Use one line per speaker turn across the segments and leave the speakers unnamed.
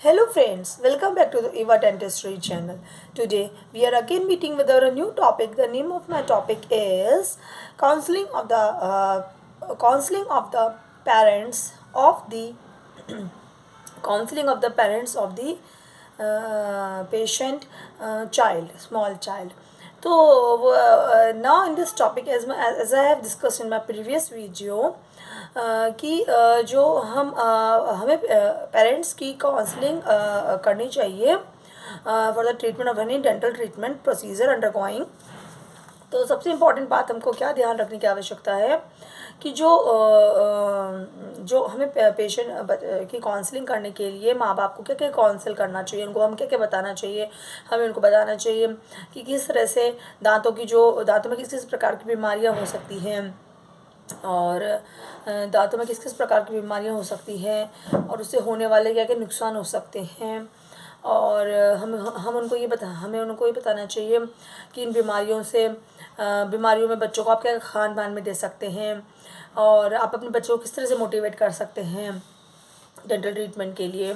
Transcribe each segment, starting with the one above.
Hello friends, welcome back to the Eva Dentistry channel. Today we are again meeting with our new topic. The name of my topic is counseling of the parents of the counseling of the parents of the patient child, small child. So now in this topic, as I have discussed in my previous video, कि जो हमें parents की counselling करनी चाहिए for the treatment of any dental treatment procedure undergoing. तो सबसे important बात हमको क्या ध्यान रखने की आवश्यकता है कि जो हमें पेशेंट की काउंसलिंग करने के लिए माँ बाप को क्या क्या काउंसिल करना चाहिए, उनको हम क्या क्या बताना चाहिए। हमें उनको बताना चाहिए कि किस तरह से दांतों में किस किस प्रकार की बीमारियाँ हो सकती हैं, और दांतों में किस किस प्रकार की बीमारियां हो सकती हैं, और उससे होने वाले क्या क्या नुकसान हो सकते हैं। और हमें उनको ये बताना चाहिए कि इन बीमारियों में बच्चों को आप क्या खान पान में दे सकते हैं, और आप अपने बच्चों को किस तरह से मोटिवेट कर सकते हैं डेंटल ट्रीटमेंट के लिए।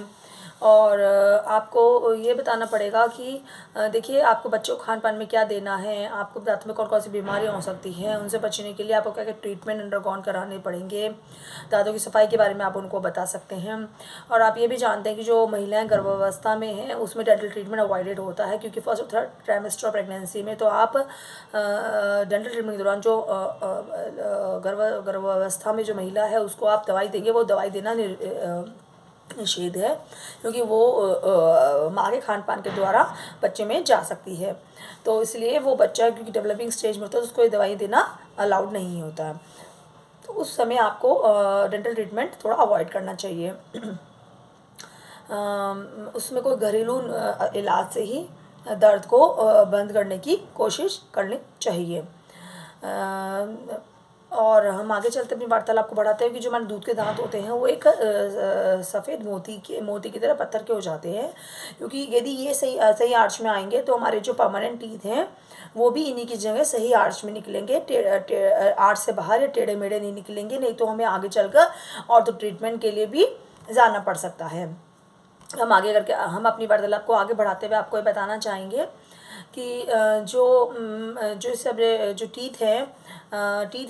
और आपको ये बताना पड़ेगा कि देखिए, आपको बच्चों को खान पान में क्या देना है, आपको दांत में कौन कौन सी बीमारियाँ हो सकती हैं, उनसे बचने के लिए आपको क्या क्या ट्रीटमेंट अंडरगॉन कराने पड़ेंगे। दांतों की सफाई के बारे में आप उनको बता सकते हैं। और आप ये भी जानते हैं कि जो महिलाएं गर्भावस्था में हैं उसमें डेंटल ट्रीटमेंट अवॉइडेड होता है, क्योंकि फर्स्ट और थर्ड ट्राइमेस्टर ऑफ प्रेगनेंसी में तो आप डेंटल ट्रीटमेंट के दौरान जो गर्भावस्था में जो महिला है उसको आप दवाई देंगे, वो दवाई देना निषेध है, क्योंकि वो माँ के खान पान के द्वारा बच्चे में जा सकती है। तो इसलिए वो बच्चा क्योंकि डेवलपिंग स्टेज में होता है, उसको ये दवाई देना अलाउड नहीं होता है। तो उस समय आपको डेंटल ट्रीटमेंट थोड़ा अवॉइड करना चाहिए। उसमें कोई घरेलू इलाज से ही दर्द को बंद करने की कोशिश करनी चाहिए। और हम आगे चलते अपनी वार्तालाप को बढ़ाते हैं कि जो हमारे दूध के दांत होते हैं वो एक सफ़ेद मोती की तरह पत्थर के हो जाते हैं, क्योंकि यदि ये सही आर्च में आएंगे तो हमारे जो परमानेंट टीथ हैं वो भी इन्हीं की जगह सही आर्च में निकलेंगे, आर्च से बाहर या टेढ़े मेढ़े नहीं निकलेंगे। नहीं तो हमें आगे चलकर और तो ट्रीटमेंट के लिए भी जाना पड़ सकता है। हम अपनी वार्तालाप को आगे बढ़ाते हुए आपको ये बताना चाहेंगे कि जो टीथ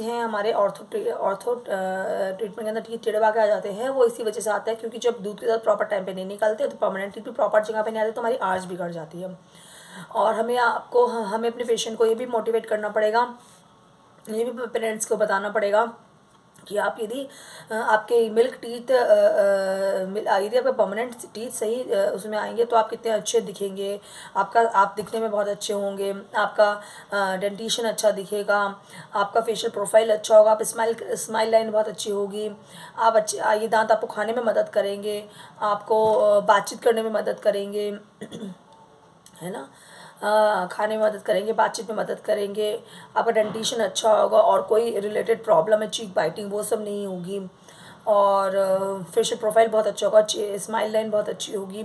हैं हमारे ऑर्थो ट्रीटमेंट के अंदर टीथ टेढ़े भागे आ जाते हैं। वो इसी वजह से आता है क्योंकि जब दूध के साथ प्रॉपर टाइम पे नहीं निकलते तो परमानेंट टीथ भी प्रॉपर जगह पे नहीं आते, तो हमारी आर्च बिगड़ जाती है। और हमें अपने पेशेंट को ये भी मोटिवेट करना पड़ेगा, ये भी पेरेंट्स को बताना पड़ेगा कि आप यदि आपके मिल्क टीथ यदि आपके परमानेंट टीथ सही उसमें आएंगे तो आप कितने अच्छे दिखेंगे, आप दिखने में बहुत अच्छे होंगे, आपका डेंटिशन अच्छा दिखेगा, आपका फेशियल प्रोफाइल अच्छा होगा, आप स्माइल लाइन बहुत अच्छी होगी, ये दांत आपको खाने में मदद करेंगे, आपको बातचीत करने में मदद करेंगे, है ना। खाने में मदद करेंगे, बातचीत में मदद करेंगे, आपका डेंटिशन अच्छा होगा और कोई रिलेटेड प्रॉब्लम है चीक बाइटिंग वो सब नहीं होगी, और फेशियल प्रोफाइल बहुत अच्छा होगा, स्माइल लाइन बहुत अच्छी होगी।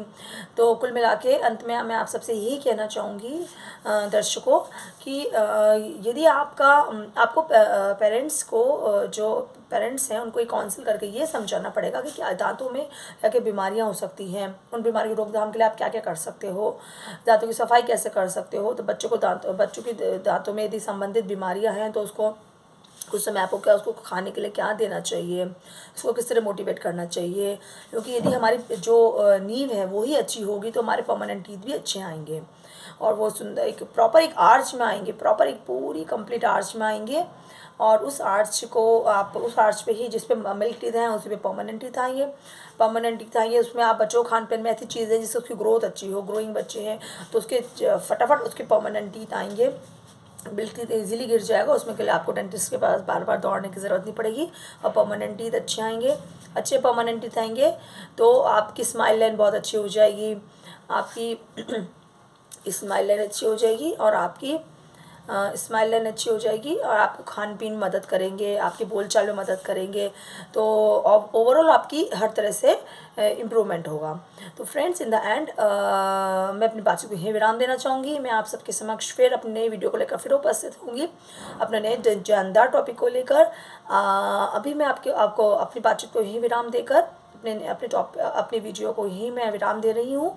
तो कुल मिला के अंत में मैं आप सबसे यही कहना चाहूँगी दर्शकों कि यदि आपको पेरेंट्स को जो पेरेंट्स हैं उनको एक काउंसिल करके ये समझाना पड़ेगा कि क्या दांतों में क्या क्या बीमारियाँ हो सकती हैं, उन बीमारियों की रोकथाम के लिए आप क्या क्या कर सकते हो, दांतों की सफाई कैसे कर सकते हो। तो बच्चों की दांतों में यदि संबंधित बीमारियाँ हैं तो उसको कुछ समय आपको उसको खाने के लिए क्या देना चाहिए, उसको किस तरह मोटिवेट करना चाहिए, क्योंकि यदि हमारी जो नींव है वो ही अच्छी होगी तो हमारे परमानेंट टीथ भी अच्छे आएंगे, और वो सुंदर एक आर्च में आएंगे, प्रॉपर एक पूरी कंप्लीट आर्च में आएंगे। और उस आर्च पे ही जिस पे मिल्क टीथ हैं उसी पे परमानेंट टीथ आएंगे। उसमें आप बच्चों को खान पान में ऐसी चीज़ें जिससे उसकी ग्रोथ अच्छी हो, ग्रोइंग बच्चे हैं तो उसके फटाफट उसके परमानेंट टीथ आएंगे, बिल्कुल ईजिली गिर जाएगा। उसमें के लिए आपको डेंटिस्ट के पास बार बार दौड़ने की ज़रूरत नहीं पड़ेगी, और परमानेंट टीथ अच्छे परमानेंट टीथ आएंगे तो आपकी स्माइल लाइन बहुत अच्छी हो जाएगी, आपकी स्माइल लाइन अच्छी हो जाएगी और आपकी स्माइल लाइन अच्छी हो जाएगी, और आपको खान पीन मदद करेंगे, आपके बोलचाल में मदद करेंगे। तो ओवरऑल आपकी हर तरह से इम्प्रूवमेंट होगा। तो फ्रेंड्स, इन द एंड मैं अपनी बातचीत को यहीं विराम देना चाहूँगी। मैं आप सबके समक्ष फिर अपने नए वीडियो को लेकर फिर उपस्थित होंगी अपने नए जानदार टॉपिक को लेकर। अभी मैं आपको अपनी बातचीत को यहीं विराम देकर अपने वीडियो को ही मैं विराम दे रही हूँ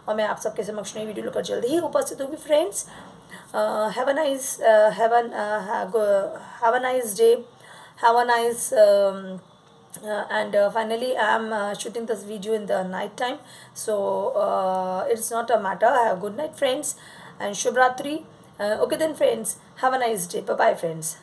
और मैं आप सबके समक्ष नई वीडियो लेकर जल्दी ही उपस्थित होंगी friends. Have a nice day. Have a nice and finally I am shooting this video in the night time, so it's not a matter. Have a good night friends and Shubh Ratri. Okay then friends, have a nice day. Bye bye friends.